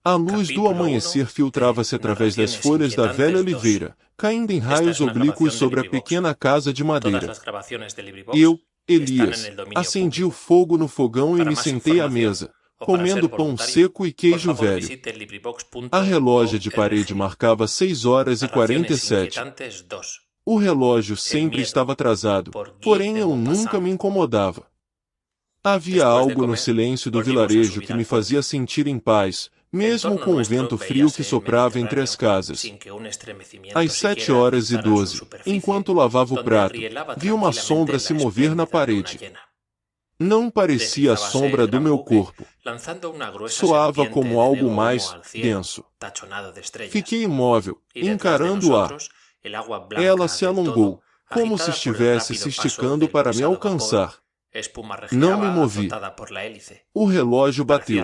A luz do amanhecer filtrava-se através das folhas da velha oliveira, caindo em raios oblíquos sobre a pequena casa de madeira. Eu, Elias, acendi o fogo no fogão e me sentei à mesa, comendo pão seco e queijo velho. A relógio de parede marcava 6h47. O relógio sempre estava atrasado, porém eu nunca me incomodava. Havia algo no silêncio do vilarejo que me fazia sentir em paz, mesmo com o vento frio que soprava entre as casas. Às 7h12, enquanto lavava o prato, vi uma sombra se mover na parede. Não parecia a sombra do meu corpo. Soava como algo mais denso. Fiquei imóvel, encarando-a. Ela se alongou, como se estivesse se esticando para me alcançar. Não me movi. O relógio bateu.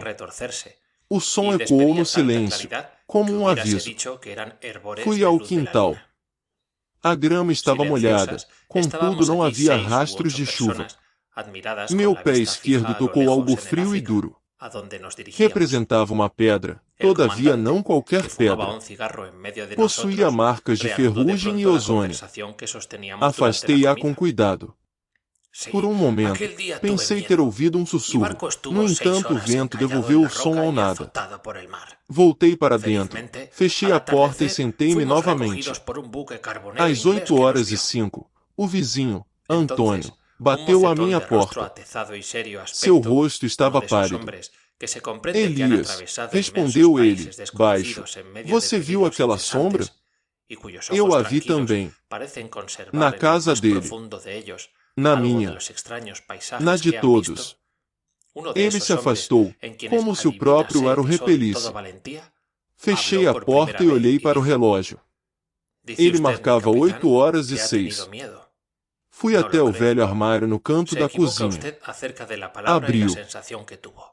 O som ecoou no silêncio, como um aviso. Fui ao quintal. A grama estava molhada, contudo não havia rastros de chuva. Meu pé esquerdo tocou algo frio e duro. Representava uma pedra, todavia não qualquer pedra. Possuía marcas de ferrugem e ozônio. Afastei-a com cuidado. Por um momento, pensei ter ouvido um sussurro. No entanto, o vento devolveu o som ao nada. Voltei para dentro, fechei a porta e sentei-me novamente. Às 8h05, o vizinho, Antônio, bateu à minha porta. Seu rosto estava pálido. Elias, respondeu ele, baixo. Você viu aquela sombra? Eu a vi também. Na casa dele. Na minha. Na de todos. Ele se afastou, como se o próprio ar o repelisse. Fechei a porta e olhei para o relógio. Ele marcava 8h06. Fui até o velho armário no canto da cozinha. Abriu.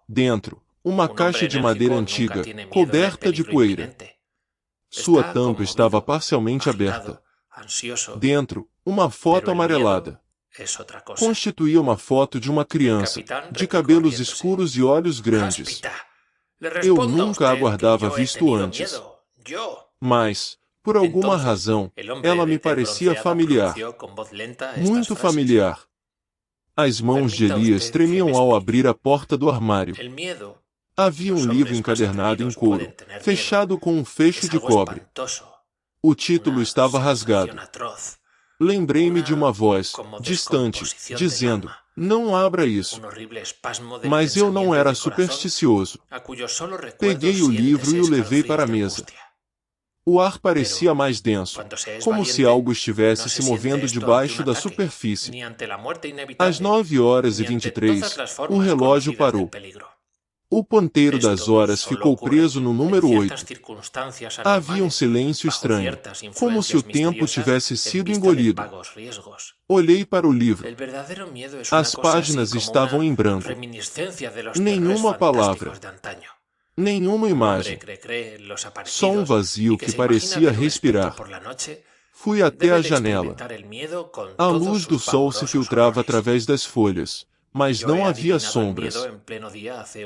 Dentro, uma caixa de madeira antiga, coberta de poeira. Sua tampa estava parcialmente aberta. Dentro, uma foto amarelada. Constituía uma foto de uma criança, de cabelos escuros e olhos grandes. Eu nunca a guardava visto antes. Mas, por alguma razão, ela me parecia familiar. Muito familiar. As mãos de Elias tremiam ao abrir a porta do armário. Havia um livro encadernado em couro, fechado com um fecho de cobre. O título estava rasgado. Lembrei-me de uma voz, distante, dizendo, não abra isso. Mas eu não era supersticioso. Peguei o livro e o levei para a mesa. O ar parecia mais denso, como se algo estivesse se movendo debaixo da superfície. Às 9h23, o relógio parou. O ponteiro das horas ficou preso no número 8. Havia um silêncio estranho, como se o tempo tivesse sido engolido. Olhei para o livro. As páginas estavam em branco. Nenhuma palavra. Nenhuma imagem. Só um vazio que parecia respirar. Fui até a janela. A luz do sol se filtrava através das folhas. Mas não havia sombras.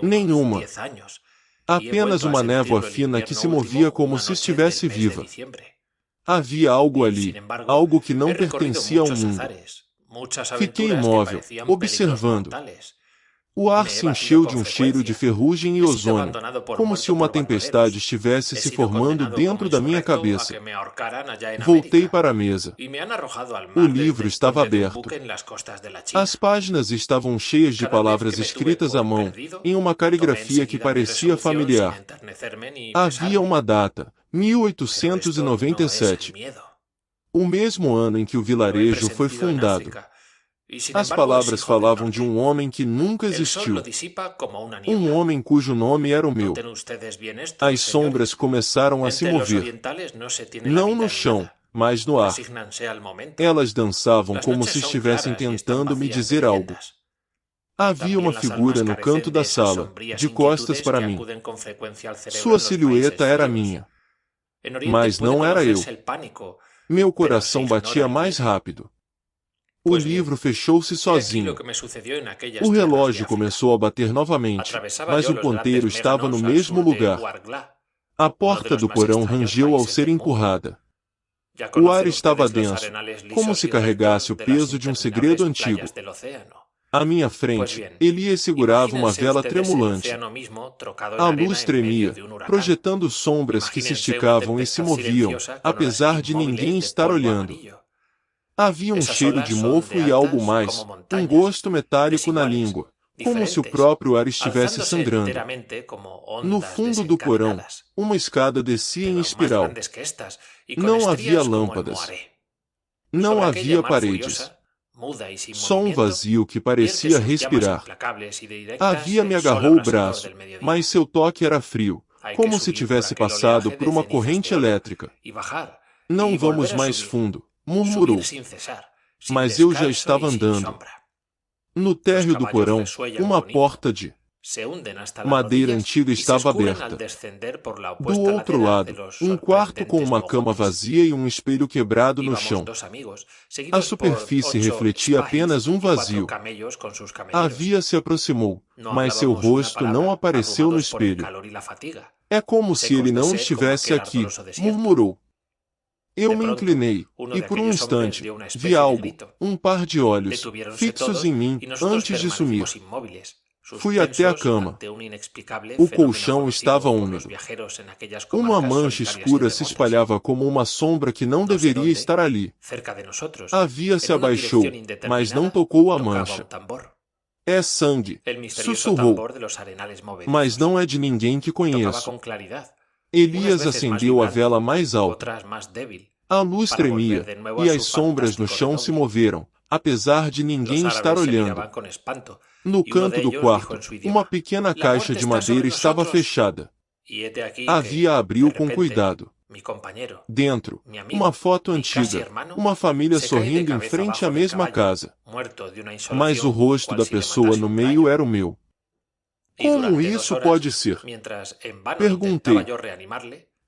Nenhuma. Apenas uma névoa fina que se movia como se estivesse viva. Havia algo ali, algo que não pertencia ao mundo. Fiquei imóvel, observando. O ar se encheu de um cheiro de ferrugem e ozônio, como se uma tempestade estivesse se formando dentro da minha cabeça. Voltei para a mesa. O livro estava aberto. As páginas estavam cheias de palavras escritas à mão, em uma caligrafia que parecia familiar. Havia uma data, 1897. O mesmo ano em que o vilarejo foi fundado. As palavras falavam de um homem que nunca existiu. Um homem cujo nome era o meu. As sombras começaram a se mover. Não no chão, mas no ar. Elas dançavam como se estivessem tentando me dizer algo. Havia uma figura no canto da sala, de costas para mim. Sua silhueta era minha. Mas não era eu. Meu coração batia mais rápido. O livro fechou-se sozinho. O relógio começou a bater novamente, mas o ponteiro estava no mesmo lugar. A porta do porão rangeu ao ser empurrada. O ar estava denso, como se carregasse o peso de um segredo antigo. À minha frente, Elias segurava uma vela tremulante. A luz tremia, projetando sombras que se esticavam e se moviam, apesar de ninguém estar olhando. Havia um cheiro de mofo e algo mais, um gosto metálico na língua, como se o próprio ar estivesse sangrando. No fundo do porão, uma escada descia em espiral. Não havia lâmpadas. Não havia paredes. Só um vazio que parecia respirar. A via me agarrou o braço, mas seu toque era frio, como se tivesse passado por uma corrente elétrica. Não vamos mais fundo, murmurou. Mas eu já estava andando. No térreo do porão, uma porta de madeira antiga estava aberta. Do outro lado, um quarto com uma cama vazia e um espelho quebrado no chão. A superfície refletia apenas um vazio. A via se aproximou, mas seu rosto não apareceu no espelho. É como se ele não estivesse aqui, murmurou. Eu me inclinei, e por um instante, vi algo, um par de olhos, fixos em mim, antes de sumir. Fui até a cama. O colchão estava úmido. Uma mancha escura se espalhava como uma sombra que não deveria estar ali. A via se abaixou, mas não tocou a mancha. É sangue, sussurrou. Mas não é de ninguém que conheço. Elias acendeu a vela mais alta. A luz tremia, e as sombras no chão se moveram, apesar de ninguém estar olhando. No canto do quarto, uma pequena caixa de madeira estava fechada. A via abriu com cuidado. Dentro, uma foto antiga, uma família sorrindo em frente à mesma casa. Mas o rosto da pessoa no meio era o meu. Como isso pode ser? Perguntei.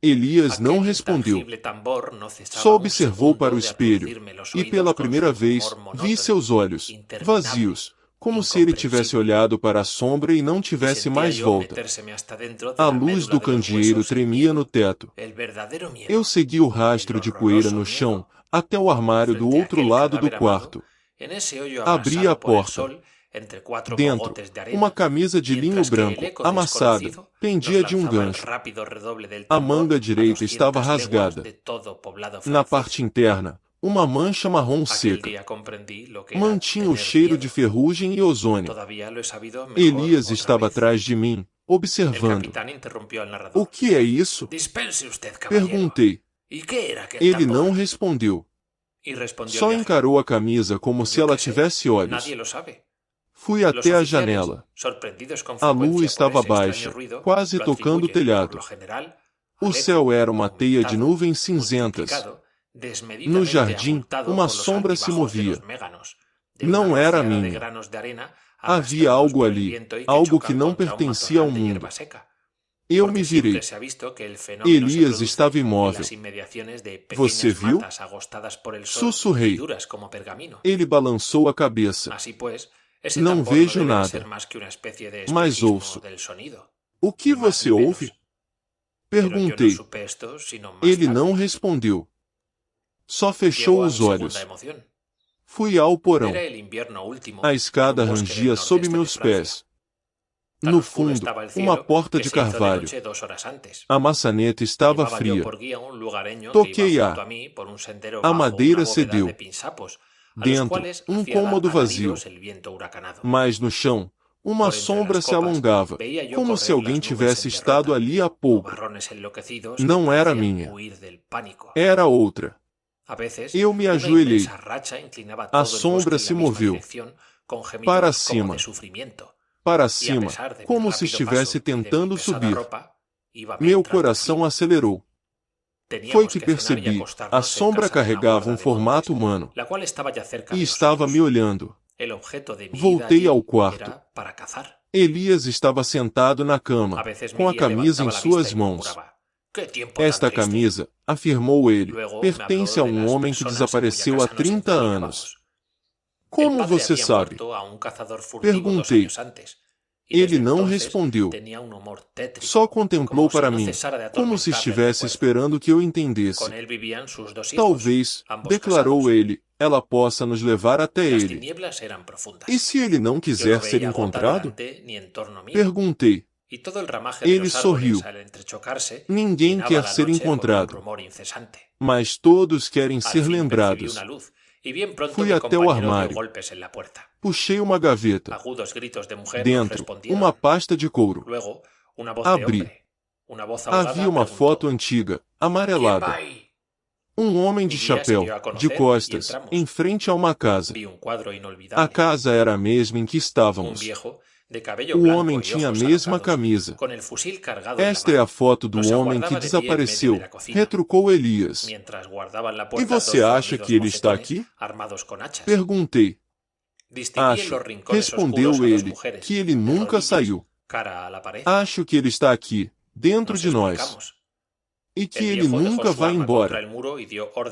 Elias não respondeu. Só observou para o espelho, e pela primeira vez, vi seus olhos, vazios, como se ele tivesse olhado para a sombra e não tivesse mais volta. A luz do candeeiro tremia no teto. Eu segui o rastro de poeira no chão, até o armário do outro lado do quarto. Abri a porta. Dentro, uma camisa de linho branco, amassada, pendia de um gancho. A manga direita estava rasgada. Na parte interna, uma mancha marrom seca. Mantinha o cheiro de ferrugem e ozônio. Elias estava atrás de mim, observando. O que é isso? Perguntei. Ele não respondeu. Só encarou a camisa como se ela tivesse olhos. Fui até a janela. A lua estava baixa, quase tocando o telhado. O céu era uma teia de nuvens cinzentas. No jardim, uma sombra se movia. Não era minha. Havia algo ali, algo que não pertencia ao mundo. Eu me virei. Elias estava imóvel. Você viu? Sussurrei. Ele balançou a cabeça. Não vejo nada. Mas ouço. O que você ouve? Perguntei. Ele não respondeu. Só fechou os olhos. Fui ao porão. A escada rangia sob meus pés. No fundo, uma porta de carvalho. A maçaneta estava fria. Toquei-a. A madeira cedeu. Dentro, um cômodo vazio. Mas no chão, uma sombra se alongava, como se alguém tivesse estado ali há pouco. Não era minha. Era outra. Eu me ajoelhei. A sombra se moveu. Para cima. Para cima, como se estivesse tentando subir. Meu coração acelerou. Foi que percebi, a sombra carregava um formato humano. E estava me olhando. Voltei ao quarto. Elias estava sentado na cama, com a camisa em suas mãos. Esta camisa, afirmou ele, pertence a um homem que desapareceu há 30 anos. Como você sabe? Perguntei. Ele não respondeu. Só contemplou para mim, como se estivesse esperando que eu entendesse. Talvez, declarou ele, ela possa nos levar até ele. E se ele não quiser ser encontrado? Perguntei. Ele sorriu. Ninguém quer ser encontrado, mas todos querem ser lembrados. Fui até o armário. Puxei uma gaveta. Dentro, uma pasta de couro. Abri. Havia uma foto antiga, amarelada. Um homem de chapéu, de costas, em frente a uma casa. A casa era a mesma em que estávamos. O homem tinha a mesma camisa. Esta é a foto do homem que desapareceu, retrucou Elias. E você acha que ele está aqui? Perguntei. Acho, respondeu ele, que ele nunca saiu. Acho que ele está aqui, dentro de nós. E que ele nunca vai embora.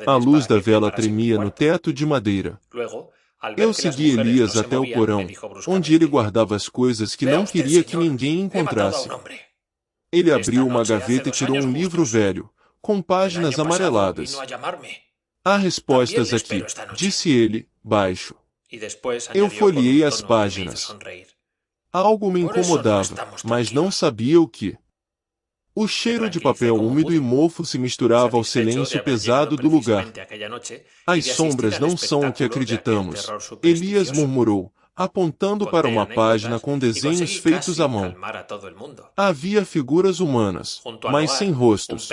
A luz da vela tremia no teto de madeira. Eu segui Elias até o porão, onde ele guardava as coisas que não queria que ninguém encontrasse. Ele abriu uma gaveta e tirou um livro velho, com páginas amareladas. Há respostas aqui, disse ele, baixo. Eu folheei as páginas. Algo me incomodava, mas não sabia o que. O cheiro de papel úmido e mofo se misturava ao silêncio pesado do lugar. As sombras não são o que acreditamos, Elias murmurou, apontando para uma página com desenhos feitos à mão. Havia figuras humanas, mas sem rostos.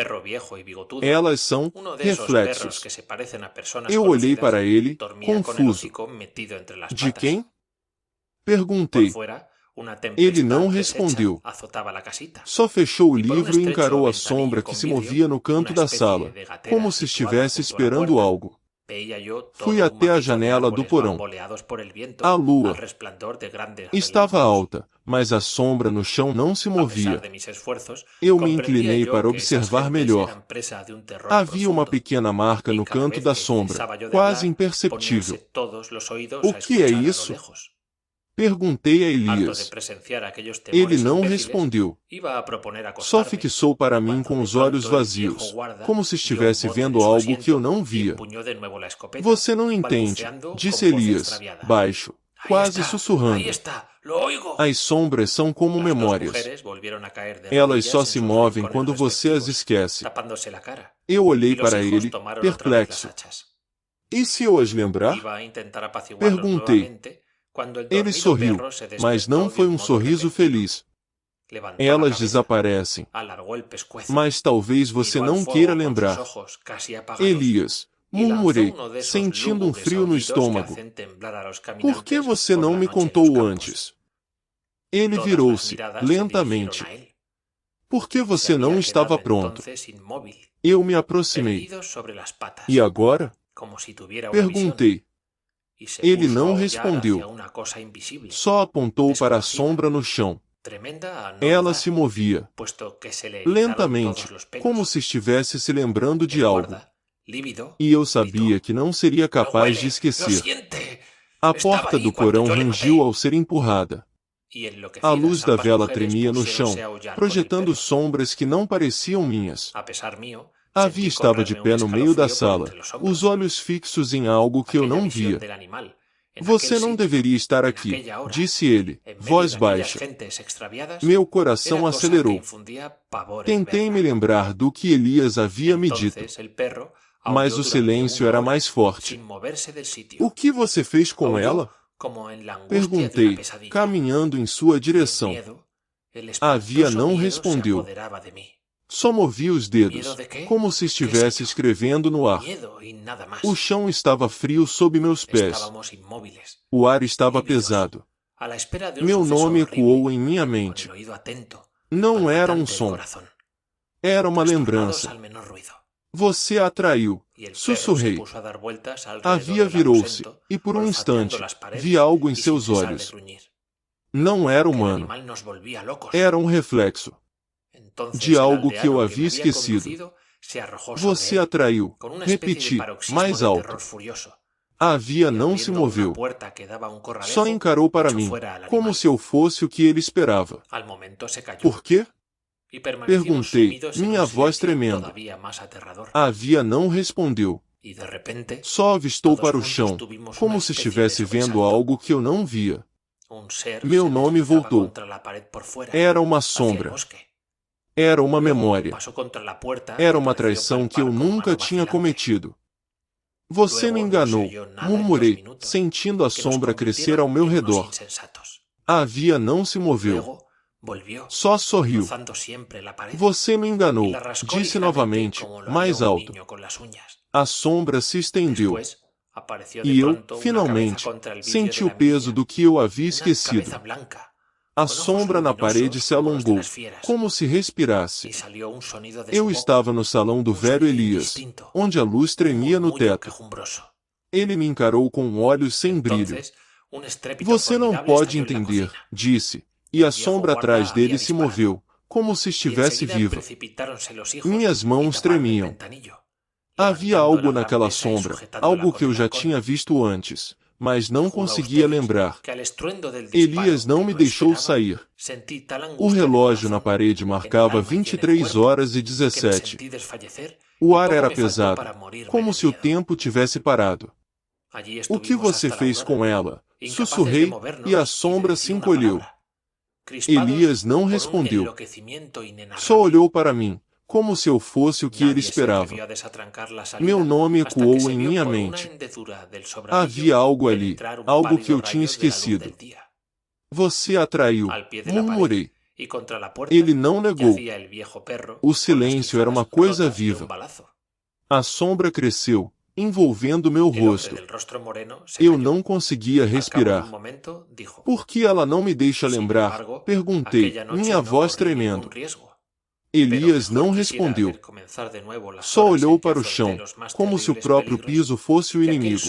Elas são reflexos. Eu olhei para ele, confuso. De quem? Perguntei. Ele não respondeu. Só fechou o livro e encarou a sombra que se movia no canto da sala, como se estivesse esperando algo. Fui até a janela do porão. A lua estava alta, mas a sombra no chão não se movia. Eu me inclinei para observar melhor. Havia uma pequena marca no canto da sombra, quase imperceptível. O que é isso? Perguntei a Elias. Ele não respondeu. Só fixou para mim com os olhos vazios, como se estivesse vendo algo que eu não via. Você não entende, disse Elias, baixo, quase sussurrando. As sombras são como memórias. Elas só se movem quando você as esquece. Eu olhei para ele, perplexo. E se eu as lembrar? Perguntei. Ele sorriu, mas não foi um sorriso feliz. Elas desaparecem. Mas talvez você não queira lembrar. Elias, murmurei, sentindo um frio no estômago. Por que você não me contou antes? Ele virou-se, lentamente. Por que você não estava pronto? Eu me aproximei. E agora? Perguntei. Ele não respondeu. Só apontou para a sombra no chão. Ela se movia lentamente, como se estivesse se lembrando de algo. E eu sabia que não seria capaz de esquecer. A porta do porão rangiu ao ser empurrada. A luz da vela tremia no chão, projetando sombras que não pareciam minhas. A Vi estava de pé no meio da sala, os olhos fixos em algo que eu não via. Você não deveria estar aqui, disse ele, voz baixa. Meu coração acelerou. Tentei me lembrar do que Elias havia me dito, mas o silêncio era mais forte. O que você fez com ela? Perguntei, caminhando em sua direção. A Vi não respondeu. Só movia os dedos, como se estivesse escrevendo no ar. O chão estava frio sob meus pés. O ar estava pesado. Meu nome ecoou em minha mente. Não era um som. Era uma lembrança. Você a atraiu. Sussurrei. A Vi virou-se, e por um instante, vi algo em seus olhos. Não era humano. Era um reflexo de algo que eu havia esquecido. Você atraiu, repeti, mais alto. A avia não se moveu. Só encarou para mim, como se eu fosse o que ele esperava. Por quê? Perguntei, minha voz tremendo. A avia não respondeu. Só avistou para o chão, como se estivesse vendo algo que eu não via. Meu nome voltou. Era uma sombra. Era uma memória. Era uma traição que eu nunca tinha cometido. Você me enganou, murmurei, sentindo a sombra crescer ao meu redor. A avia não se moveu. Só sorriu. Você me enganou, disse novamente, mais alto. A sombra se estendeu. E eu, finalmente, senti o peso do que eu havia esquecido. A sombra na parede se alongou, como se respirasse. Eu estava no salão do velho Elias, onde a luz tremia no teto. Ele me encarou com olhos sem brilho. Você não pode entender, disse, e a sombra atrás dele se moveu, como se estivesse viva. Minhas mãos tremiam. Havia algo naquela sombra, algo que eu já tinha visto antes, mas não conseguia lembrar. Elias não me deixou sair. O relógio na parede marcava 23h17. O ar era pesado, como se o tempo tivesse parado. O que você fez com ela? Sussurrei, e a sombra se encolheu. Elias não respondeu. Só olhou para mim, como se eu fosse o que ele esperava. Meu nome ecoou em minha mente. Havia algo ali, algo que eu tinha esquecido. Você a traiu, murmurei. Ele não negou. O silêncio era uma coisa viva. A sombra cresceu, envolvendo meu rosto. Eu não conseguia respirar. Por que ela não me deixa lembrar? Perguntei, minha voz tremendo. Elias não respondeu. Só olhou para o chão, como se o próprio piso fosse o inimigo.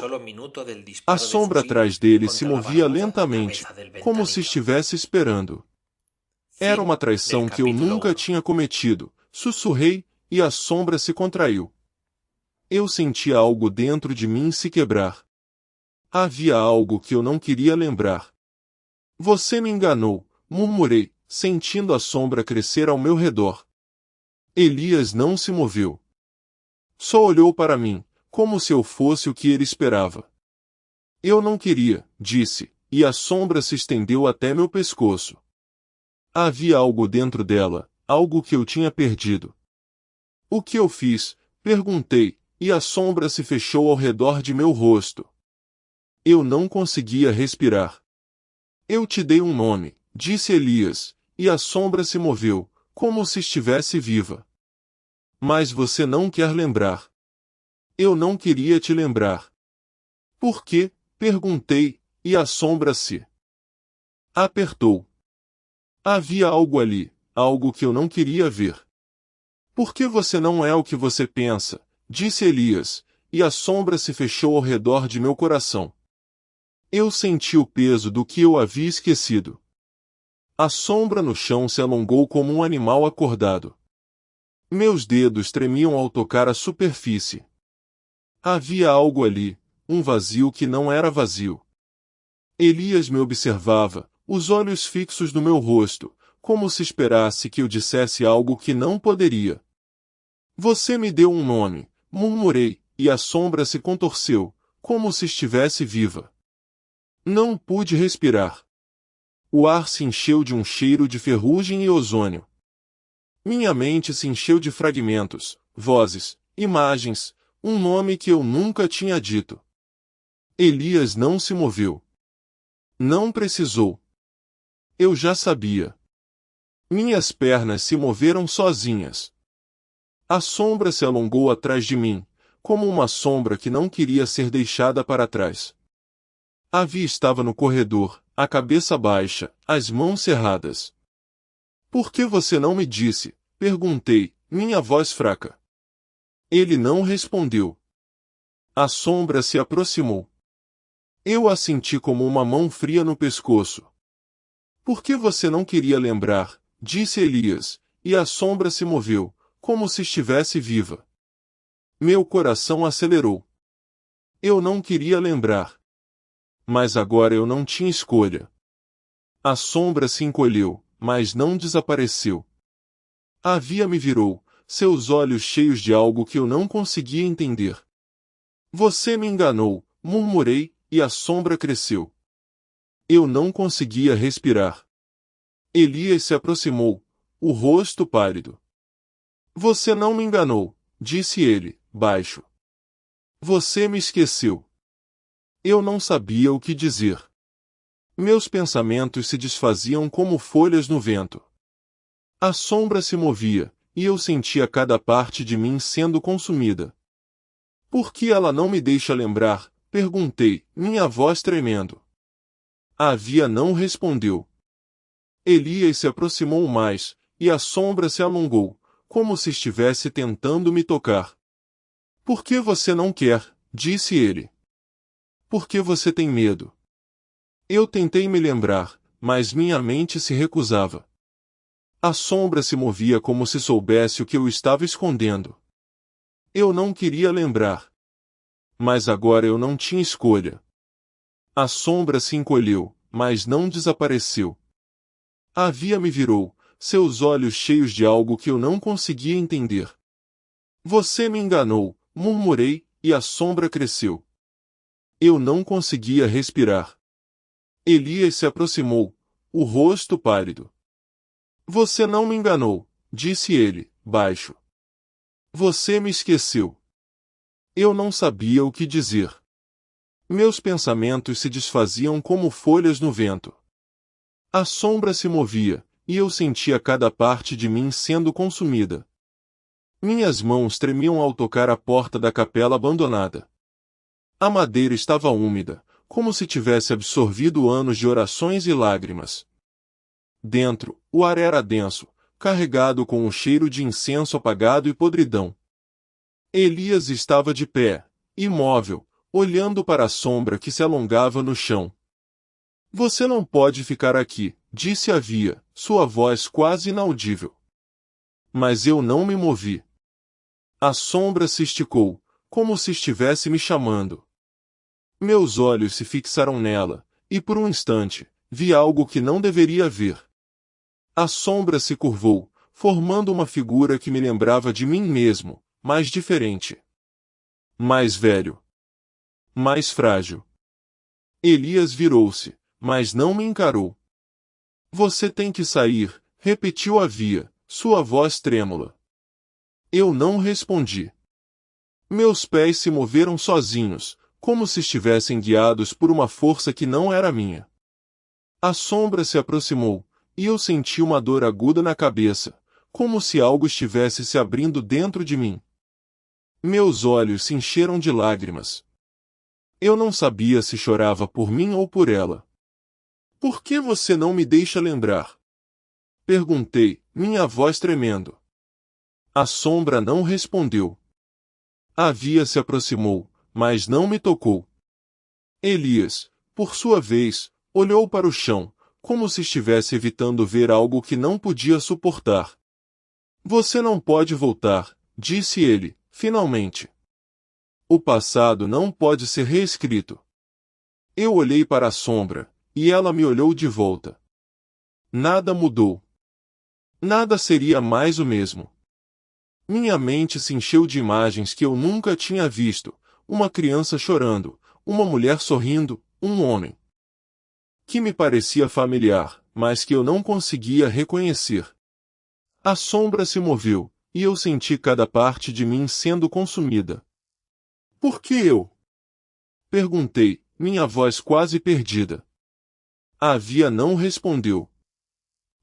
A sombra atrás dele se movia lentamente, como se estivesse esperando. Era uma traição que eu nunca tinha cometido. Sussurrei, e a sombra se contraiu. Eu sentia algo dentro de mim se quebrar. Havia algo que eu não queria lembrar. Você me enganou, murmurei, sentindo a sombra crescer ao meu redor. Elias não se moveu. Só olhou para mim, como se eu fosse o que ele esperava. Eu não queria, disse, e a sombra se estendeu até meu pescoço. Havia algo dentro dela, algo que eu tinha perdido. O que eu fiz? Perguntei, e a sombra se fechou ao redor de meu rosto. Eu não conseguia respirar. Eu te dei um nome, disse Elias, e a sombra se moveu, como se estivesse viva. Mas você não quer lembrar. Eu não queria te lembrar. Por quê? Perguntei, e a sombra se apertou. Havia algo ali, algo que eu não queria ver. Por que você não é o que você pensa? Disse Elias, e a sombra se fechou ao redor de meu coração. Eu senti o peso do que eu havia esquecido. A sombra no chão se alongou como um animal acordado. Meus dedos tremiam ao tocar a superfície. Havia algo ali, um vazio que não era vazio. Elias me observava, os olhos fixos no meu rosto, como se esperasse que eu dissesse algo que não poderia. Você me deu um nome, murmurei, e a sombra se contorceu, como se estivesse viva. Não pude respirar. O ar se encheu de um cheiro de ferrugem e ozônio. Minha mente se encheu de fragmentos, vozes, imagens, um nome que eu nunca tinha dito. Elias não se moveu. Não precisou. Eu já sabia. Minhas pernas se moveram sozinhas. A sombra se alongou atrás de mim, como uma sombra que não queria ser deixada para trás. A Vi estava no corredor, a cabeça baixa, as mãos cerradas. Por que você não me disse? Perguntei, minha voz fraca. Ele não respondeu. A sombra se aproximou. Eu a senti como uma mão fria no pescoço. Por que você não queria lembrar? Disse Elias, e a sombra se moveu, como se estivesse viva. Meu coração acelerou. Eu não queria lembrar. Mas agora eu não tinha escolha. A sombra se encolheu, mas não desapareceu. A Via me virou, seus olhos cheios de algo que eu não conseguia entender. Você me enganou, murmurei, e a sombra cresceu. Eu não conseguia respirar. Elias se aproximou, o rosto pálido. Você não me enganou, disse ele, baixo. Você me esqueceu. Eu não sabia o que dizer. Meus pensamentos se desfaziam como folhas no vento. A sombra se movia, e eu sentia cada parte de mim sendo consumida. Por que ela não me deixa lembrar? Perguntei, minha voz tremendo. A Via não respondeu. Elias se aproximou mais, e a sombra se alongou, como se estivesse tentando me tocar. Por que você não quer? Disse ele. Por que você tem medo? Eu tentei me lembrar, mas minha mente se recusava. A sombra se movia como se soubesse o que eu estava escondendo. Eu não queria lembrar. Mas agora eu não tinha escolha. A sombra se encolheu, mas não desapareceu. A Via me virou, seus olhos cheios de algo que eu não conseguia entender. Você me enganou, murmurei, e a sombra cresceu. Eu não conseguia respirar. Elias se aproximou, o rosto pálido. Você não me enganou, disse ele, baixo. Você me esqueceu. Eu não sabia o que dizer. Meus pensamentos se desfaziam como folhas no vento. A sombra se movia, e eu sentia cada parte de mim sendo consumida. Minhas mãos tremiam ao tocar a porta da capela abandonada. A madeira estava úmida, como se tivesse absorvido anos de orações e lágrimas. Dentro, o ar era denso, carregado com um cheiro de incenso apagado e podridão. Elias estava de pé, imóvel, olhando para a sombra que se alongava no chão. Você não pode ficar aqui, disse a Via, sua voz quase inaudível. Mas eu não me movi. A sombra se esticou, como se estivesse me chamando. Meus olhos se fixaram nela, e por um instante, vi algo que não deveria ver. A sombra se curvou, formando uma figura que me lembrava de mim mesmo, mais diferente. Mais velho. Mais frágil. Elias virou-se, mas não me encarou. Você tem que sair, repetiu a Via, sua voz trêmula. Eu não respondi. Meus pés se moveram sozinhos, como se estivessem guiados por uma força que não era minha. A sombra se aproximou, e eu senti uma dor aguda na cabeça, como se algo estivesse se abrindo dentro de mim. Meus olhos se encheram de lágrimas. Eu não sabia se chorava por mim ou por ela. Por que você não me deixa lembrar? Perguntei, minha voz tremendo. A sombra não respondeu. A Via se aproximou, mas não me tocou. Elias, por sua vez, olhou para o chão, como se estivesse evitando ver algo que não podia suportar. Você não pode voltar, disse ele, finalmente. O passado não pode ser reescrito. Eu olhei para a sombra, e ela me olhou de volta. Nada mudou. Nada seria mais o mesmo. Minha mente se encheu de imagens que eu nunca tinha visto, uma criança chorando, uma mulher sorrindo, um homem que me parecia familiar, mas que eu não conseguia reconhecer. A sombra se moveu, e eu senti cada parte de mim sendo consumida. Por que eu? Perguntei, minha voz quase perdida. A Via não respondeu.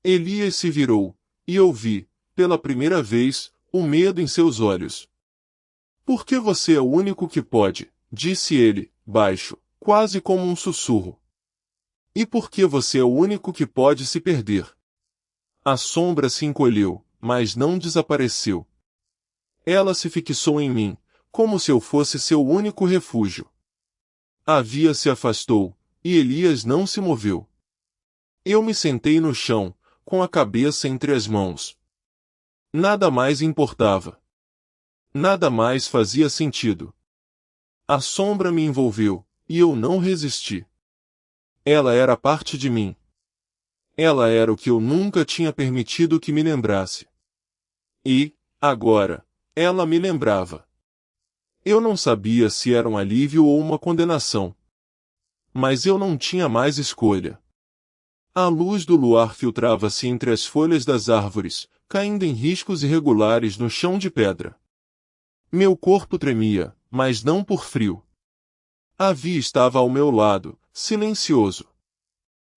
Elias se virou, e eu vi, pela primeira vez, o medo em seus olhos. Por que você é o único que pode? Disse ele, baixo, quase como um sussurro. E por que você é o único que pode se perder? A sombra se encolheu, mas não desapareceu. Ela se fixou em mim, como se eu fosse seu único refúgio. A Via se afastou, e Elias não se moveu. Eu me sentei no chão, com a cabeça entre as mãos. Nada mais importava. Nada mais fazia sentido. A sombra me envolveu, e eu não resisti. Ela era parte de mim. Ela era o que eu nunca tinha permitido que me lembrasse. E, agora, ela me lembrava. Eu não sabia se era um alívio ou uma condenação. Mas eu não tinha mais escolha. A luz do luar filtrava-se entre as folhas das árvores, caindo em riscos irregulares no chão de pedra. Meu corpo tremia, mas não por frio. A Vi estava ao meu lado, silencioso.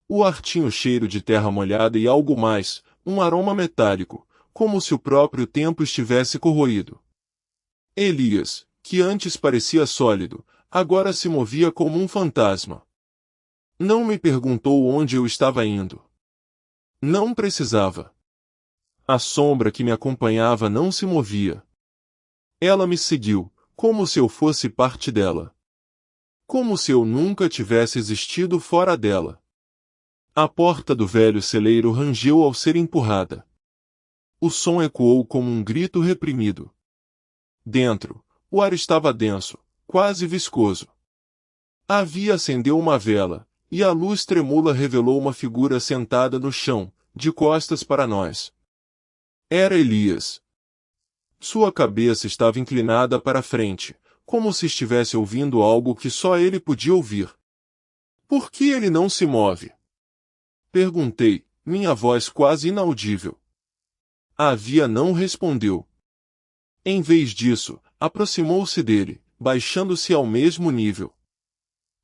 O ar tinha o cheiro de terra molhada e algo mais, um aroma metálico, como se o próprio tempo estivesse corroído. Elias, que antes parecia sólido, agora se movia como um fantasma. Não me perguntou onde eu estava indo. Não precisava. A sombra que me acompanhava não se movia. Ela me seguiu, como se eu fosse parte dela. Como se eu nunca tivesse existido fora dela. A porta do velho celeiro rangeu ao ser empurrada. O som ecoou como um grito reprimido. Dentro, o ar estava denso, quase viscoso. A Vi acendeu uma vela, e a luz tremula revelou uma figura sentada no chão, de costas para nós. Era Elias. Sua cabeça estava inclinada para a frente, como se estivesse ouvindo algo que só ele podia ouvir. Por que ele não se move? Perguntei, minha voz quase inaudível. A Via não respondeu. Em vez disso, aproximou-se dele, baixando-se ao mesmo nível.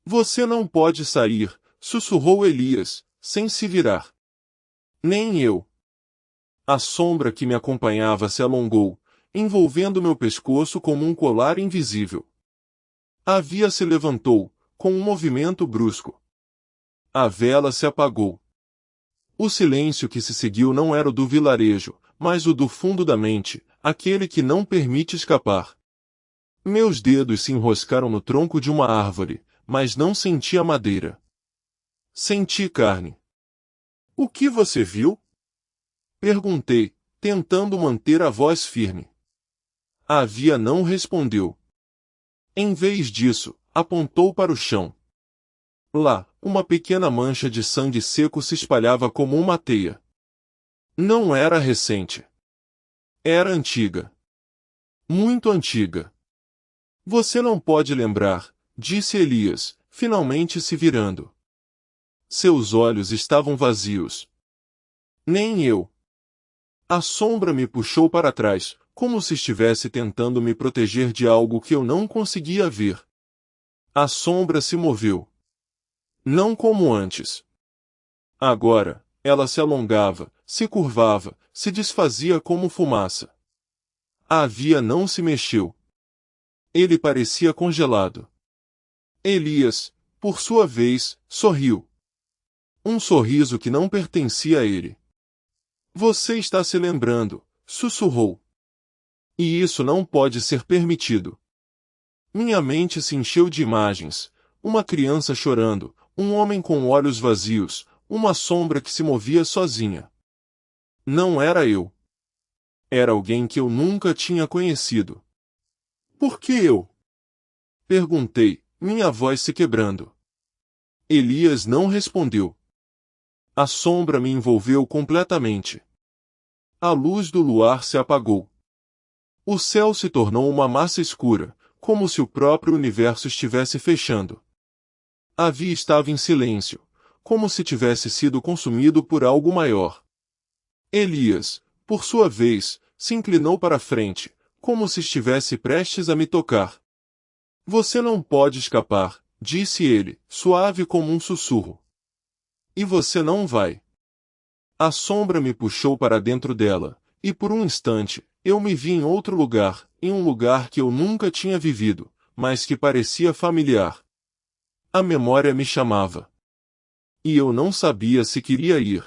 Você não pode sair, sussurrou Elias, sem se virar. Nem eu. A sombra que me acompanhava se alongou, envolvendo meu pescoço como um colar invisível. A Via se levantou, com um movimento brusco. A vela se apagou. O silêncio que se seguiu não era o do vilarejo, mas o do fundo da mente, aquele que não permite escapar. Meus dedos se enroscaram no tronco de uma árvore, mas não senti a madeira. Senti carne. O que você viu? Perguntei, tentando manter a voz firme. A Via não respondeu. Em vez disso, apontou para o chão. Lá, uma pequena mancha de sangue seco se espalhava como uma teia. Não era recente. Era antiga. Muito antiga. Você não pode lembrar, disse Elias, finalmente se virando. Seus olhos estavam vazios. Nem eu. A sombra me puxou para trás, como se estivesse tentando me proteger de algo que eu não conseguia ver. A sombra se moveu. Não como antes. Agora, ela se alongava, se curvava, se desfazia como fumaça. A Via não se mexeu. Ele parecia congelado. Elias, por sua vez, sorriu. Um sorriso que não pertencia a ele. Você está se lembrando, sussurrou. E isso não pode ser permitido. Minha mente se encheu de imagens, uma criança chorando, um homem com olhos vazios, uma sombra que se movia sozinha. Não era eu. Era alguém que eu nunca tinha conhecido. Por que eu? Perguntei, minha voz se quebrando. Elias não respondeu. A sombra me envolveu completamente. A luz do luar se apagou. O céu se tornou uma massa escura, como se o próprio universo estivesse fechando. A Via estava em silêncio, como se tivesse sido consumido por algo maior. Elias, por sua vez, se inclinou para a frente, como se estivesse prestes a me tocar. Você não pode escapar, disse ele, suave como um sussurro. E você não vai. A sombra me puxou para dentro dela, e por um instante, eu me vi em outro lugar, em um lugar que eu nunca tinha vivido, mas que parecia familiar. A memória me chamava. E eu não sabia se queria ir.